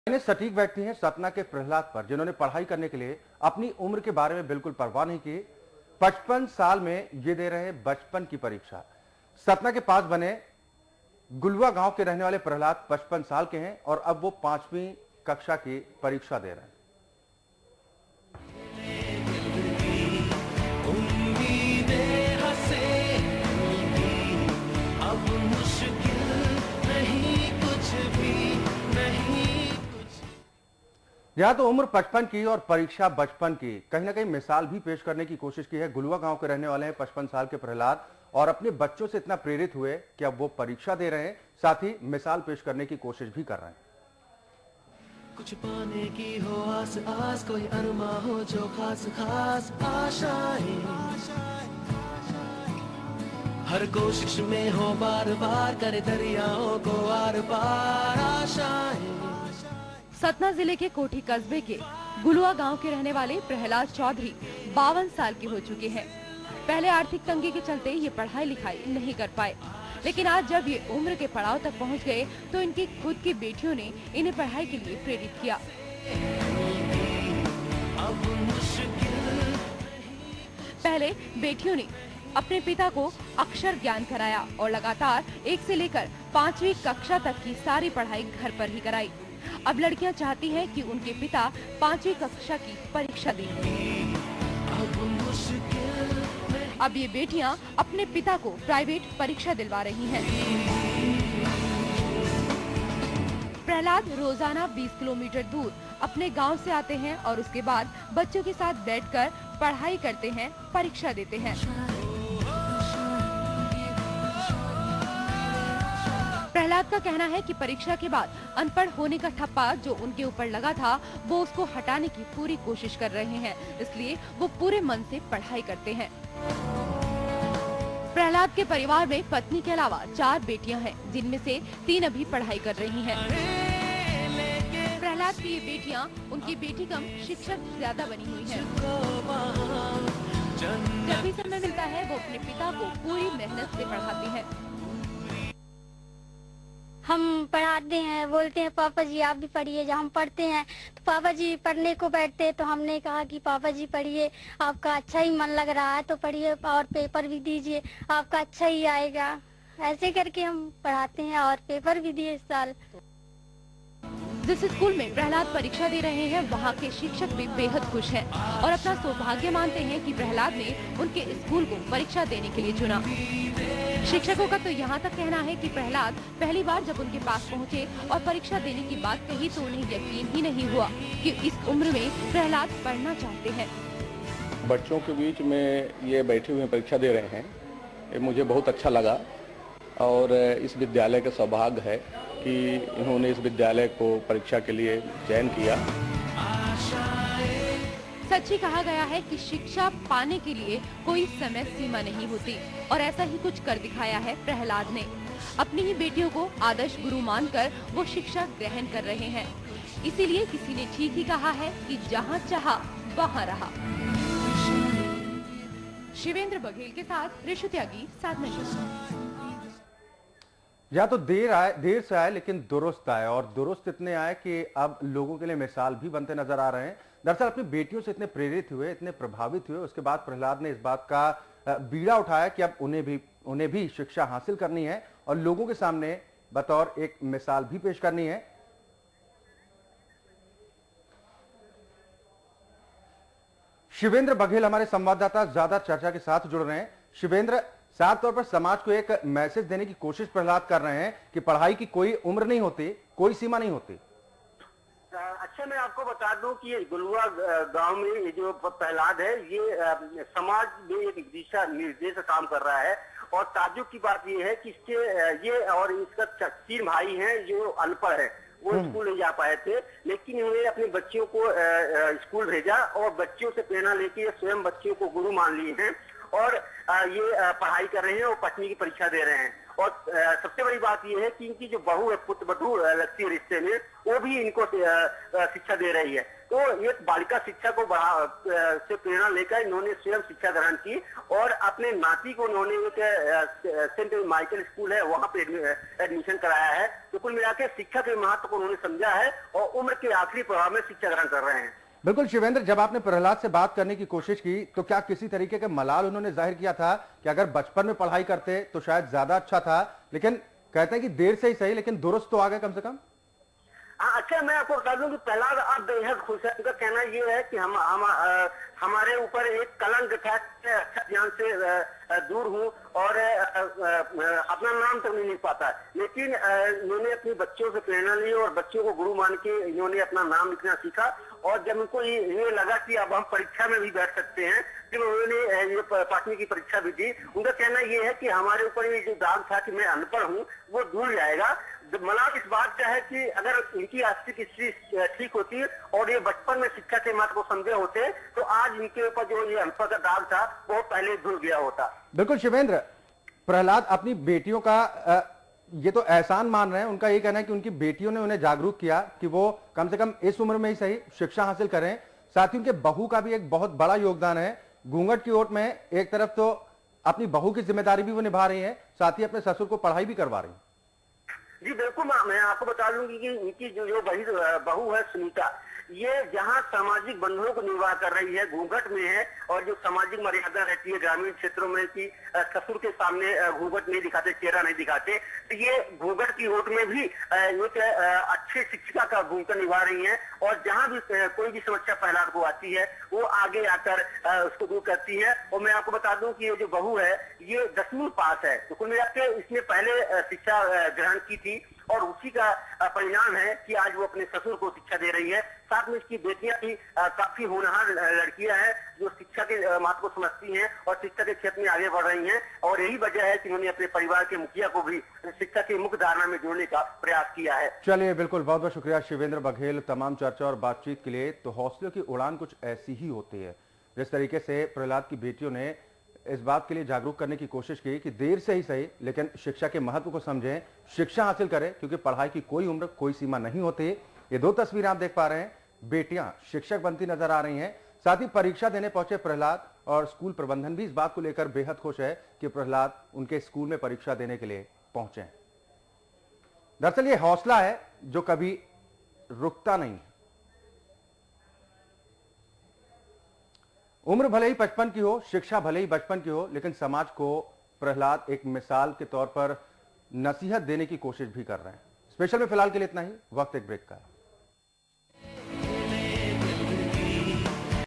इन्हें सटीक व्यक्ति हैं सतना के प्रहलाद पर, जिन्होंने पढ़ाई करने के लिए अपनी उम्र के बारे में बिल्कुल परवाह नहीं की। 55 साल में ये दे रहे बचपन की परीक्षा। सतना के पास बने गुलवा गांव के रहने वाले प्रहलाद 55 साल के हैं और अब वो 5वीं कक्षा की परीक्षा दे रहे हैं। यहां तो उम्र 55 की और परीक्षा बचपन की, कहीं ना कहीं मिसाल भी पेश करने की कोशिश की है। गुलवा गांव के रहने वाले हैं 55 साल के प्रहलाद और अपने बच्चों से इतना प्रेरित हुए कि अब वो परीक्षा दे रहे हैं, साथ ही मिसाल पेश करने की कोशिश भी कर रहे हैं। कुछ पाने की हो आस आस, कोई अरमा हो जो खास खास आशाएं, हर कोशिश में हो बार बार, करे दरियाओं को आर पार आशाएं। सतना जिले के कोठी कस्बे के गुलवा गांव के रहने वाले प्रहलाद चौधरी 52 साल के हो चुके हैं। पहले आर्थिक तंगी के चलते ये पढ़ाई लिखाई नहीं कर पाए, लेकिन आज जब ये उम्र के पड़ाव तक पहुंच गए तो इनकी खुद की बेटियों ने इन्हें पढ़ाई के लिए प्रेरित किया। पहले बेटियों ने अपने पिता को अक्षर ज्ञान कराया और लगातार 1 से लेकर 5वीं कक्षा तक की सारी पढ़ाई घर पर ही कराई। अब लड़कियां चाहती हैं कि उनके पिता 5वीं कक्षा की परीक्षा दें। अब ये बेटियां अपने पिता को प्राइवेट परीक्षा दिलवा रही हैं। प्रहलाद रोजाना 20 किलोमीटर दूर अपने गांव से आते हैं और उसके बाद बच्चों के साथ बैठकर पढ़ाई करते हैं, परीक्षा देते हैं। प्रहलाद का कहना है कि परीक्षा के बाद अनपढ़ होने का ठप्पा जो उनके ऊपर लगा था, वो उसको हटाने की पूरी कोशिश कर रहे हैं, इसलिए वो पूरे मन से पढ़ाई करते हैं। प्रहलाद के परिवार में पत्नी के अलावा 4 बेटियां हैं, जिनमें से 3 अभी पढ़ाई कर रही हैं। प्रहलाद की ये बेटियां उनकी बेटी कम शिक्षक ज्यादा बनी हुई हैं। जब भी समय मिलता है वो अपने पिता को पूरी मेहनत से पढ़ाती हैं। हम पढ़ाते हैं, बोलते हैं पापा जी आप भी पढ़िए। जब हम पढ़ते हैं तो पापा जी पढ़ने को बैठते तो हमने कहा कि पापा जी पढ़िए, आपका अच्छा ही मन लग रहा है तो पढ़िए और पेपर भी दीजिए, आपका अच्छा ही आएगा। ऐसे करके हम पढ़ाते हैं और पेपर भी दिए इस साल। जिस स्कूल में प्रहलाद परीक्षा दे रहे हैं, वहाँ के शिक्षक भी बेहद खुश हैं और अपना सौभाग्य मानते हैं कि प्रहलाद ने उनके स्कूल को परीक्षा देने के लिए चुना। शिक्षकों का तो यहाँ तक कहना है कि प्रहलाद पहली बार जब उनके पास पहुँचे और परीक्षा देने की बात कही तो उन्हें यकीन ही नहीं हुआ कि इस उम्र में प्रहलाद पढ़ना चाहते हैं। बच्चों के बीच में ये बैठे हुए परीक्षा दे रहे हैं, ये मुझे बहुत अच्छा लगा और इस विद्यालय का सौभाग्य है कि इन्होंने इस विद्यालय को परीक्षा के लिए चयन किया। सच ही कहा गया है कि शिक्षा पाने के लिए कोई समय सीमा नहीं होती और ऐसा ही कुछ कर दिखाया है प्रहलाद ने। अपनी ही बेटियों को आदर्श गुरु मानकर वो शिक्षा ग्रहण कर रहे हैं। इसीलिए किसी ने ठीक ही कहा है कि जहाँ चाहा वहाँ रहा। शिवेंद्र बघेल के साथ ऋषु त्यागी, साथ में। या तो देर से आए लेकिन दुरुस्त आए, और दुरुस्त इतने आए कि अब लोगों के लिए मिसाल भी बनते नजर आ रहे हैं। दरअसल अपनी बेटियों से इतने प्रेरित हुए, इतने प्रभावित हुए, उसके बाद प्रहलाद ने इस बात का बीड़ा उठाया कि अब उन्हें भी शिक्षा हासिल करनी है और लोगों के सामने बतौर एक मिसाल भी पेश करनी है। शिवेंद्र बघेल हमारे संवाददाता ज्यादा चर्चा के साथ जुड़ रहे हैं। शिवेंद्र, साफ तौर पर समाज को एक मैसेज देने की कोशिश प्रहलाद कर रहे हैं कि पढ़ाई की कोई उम्र नहीं होती, कोई सीमा नहीं होती। अच्छा, मैं आपको बता दूं कि ये गुलवा गांव में ये जो प्रहलाद है, ये समाज में एक दिशा निर्देश काम कर रहा है। और ताज्जुब की बात ये है कि ये और इसका 3 भाई हैं जो अनपढ़ है, वो स्कूल नहीं जा पाए थे, लेकिन इन्होंने अपने बच्चियों को स्कूल भेजा और बच्चियों से प्रेरणा लेके स्वयं बच्चियों को गुरु मान लिए हैं और ये पढ़ाई कर रहे हैं और 5वीं की परीक्षा दे रहे हैं। और सबसे बड़ी बात यह है कि इनकी जो बहू है, पुत्र वधू लगती है रिश्ते में, वो भी इनको शिक्षा दे रही है। तो एक बालिका शिक्षा को से प्रेरणा लेकर इन्होंने स्वयं शिक्षा ग्रहण की और अपने नाती को उन्होंने एक सेंट माइकल स्कूल है वहां पे एडमिशन कराया है। तो कुल मिलाकर शिक्षा के महत्व को उन्होंने समझा है और उम्र के आखिरी प्रभाव में शिक्षा ग्रहण कर रहे हैं। बिल्कुल शिवेंद्र, जब आपने प्रहलाद से बात करने की कोशिश की तो क्या किसी तरीके का मलाल उन्होंने जाहिर किया था कि अगर बचपन में पढ़ाई करते तो शायद ज्यादा अच्छा था, लेकिन कहते हैं कि देर से ही सही लेकिन दुरुस्त तो आ गए कम से कम? हाँ, अच्छा, मैं आपको बता दूं कि प्रहलाद अब बेहद खुश है। उनका कहना ये है कि हमारे ऊपर एक कलंक था, अच्छा ज्ञान से दूर हूँ और अपना नाम तक नहीं लिख पाता, लेकिन इन्होंने अपने बच्चों से प्रेरणा ली और बच्चों को गुरु मान के इन्होंने अपना नाम लिखना सीखा। और जब उनको ये लगा कि अब हम परीक्षा में भी बैठ सकते हैं, फिर उन्होंने ये 5वीं की परीक्षा भी दी। उनका कहना ये है कि हमारे ऊपर ये जो दाग था कि मैं अनपढ़ हूँ वो दूर जाएगा। मलाल इस बात का है कि अगर इनकी आर्थिक स्थिति ठीक होती और ये बचपन में शिक्षा के महत्व को समझे होते तो आज इनके ऊपर जो ये अनपढ़ का दाग था वो पहले धुल गया होता। बिल्कुल शिवेंद्र, प्रहलाद अपनी बेटियों का ये तो एहसान मान रहे हैं। उनका ये कहना है कि उनकी बेटियों ने उन्हें जागरूक किया कि वो कम से कम इस उम्र में ही सही शिक्षा हासिल करें। साथ ही उनके बहू का भी एक बहुत बड़ा योगदान है। घूंघट की ओट में एक तरफ तो अपनी बहू की जिम्मेदारी भी वो निभा रही है, साथ ही अपने ससुर को पढ़ाई भी करवा रही है। जी बिल्कुल, मैं आपको बता दूंगी कि इनकी जो बहू है सुनीता, ये जहाँ सामाजिक बंधनों को निर्वाह कर रही है, घूंघट में है और जो सामाजिक मर्यादा रहती है ग्रामीण क्षेत्रों में कि ससुर के सामने घूंघट नहीं दिखाते, चेहरा नहीं दिखाते, तो ये घूंघट की ओट में भी एक अच्छी शिक्षिका का भूमिका निभा रही है। और जहाँ भी कोई भी समस्या प्रहलाद को आती है वो आगे आकर उसको दूर करती है। और मैं आपको बता दूं कि ये जो बहू है ये 10वीं पास है, तो कुल मिलाकर इसने पहले शिक्षा ग्रहण की थी और उसी का परिणाम है कि आज वो अपने ससुर को शिक्षा दे रही है। साथ में इसकी बेटियां भी काफी होनहार लड़कियां हैं जो शिक्षा के महत्व को समझती हैं और शिक्षा के क्षेत्र में आगे बढ़ रही हैं। और यही वजह है कि उन्होंने अपने परिवार के मुखिया को भी शिक्षा की मुख्य धारणा में जोड़ने का प्रयास किया है। चलिए, बिल्कुल, बहुत बहुत शुक्रिया शिवेंद्र बघेल तमाम चर्चा और बातचीत के लिए। तो हौसलों की उड़ान कुछ ऐसी ही होती है। जिस तरीके से प्रहलाद की बेटियों ने इस बात के लिए जागरूक करने की कोशिश की कि देर से ही सही लेकिन शिक्षा के महत्व को समझें, शिक्षा हासिल करें, क्योंकि पढ़ाई की कोई उम्र कोई सीमा नहीं होती। ये 2 तस्वीरें आप देख पा रहे हैं, बेटियां शिक्षक बनती नजर आ रही हैं। साथ ही परीक्षा देने पहुंचे प्रहलाद और स्कूल प्रबंधन भी इस बात को लेकर बेहद खुश है कि प्रहलाद उनके स्कूल में परीक्षा देने के लिए पहुंचे। दरअसल ये हौसला है जो कभी रुकता नहीं। उम्र भले ही 55 की हो, शिक्षा भले ही बचपन की हो, लेकिन समाज को प्रहलाद एक मिसाल के तौर पर नसीहत देने की कोशिश भी कर रहे हैं। स्पेशल में फिलहाल के लिए इतना ही। वक्त एक ब्रेक का है।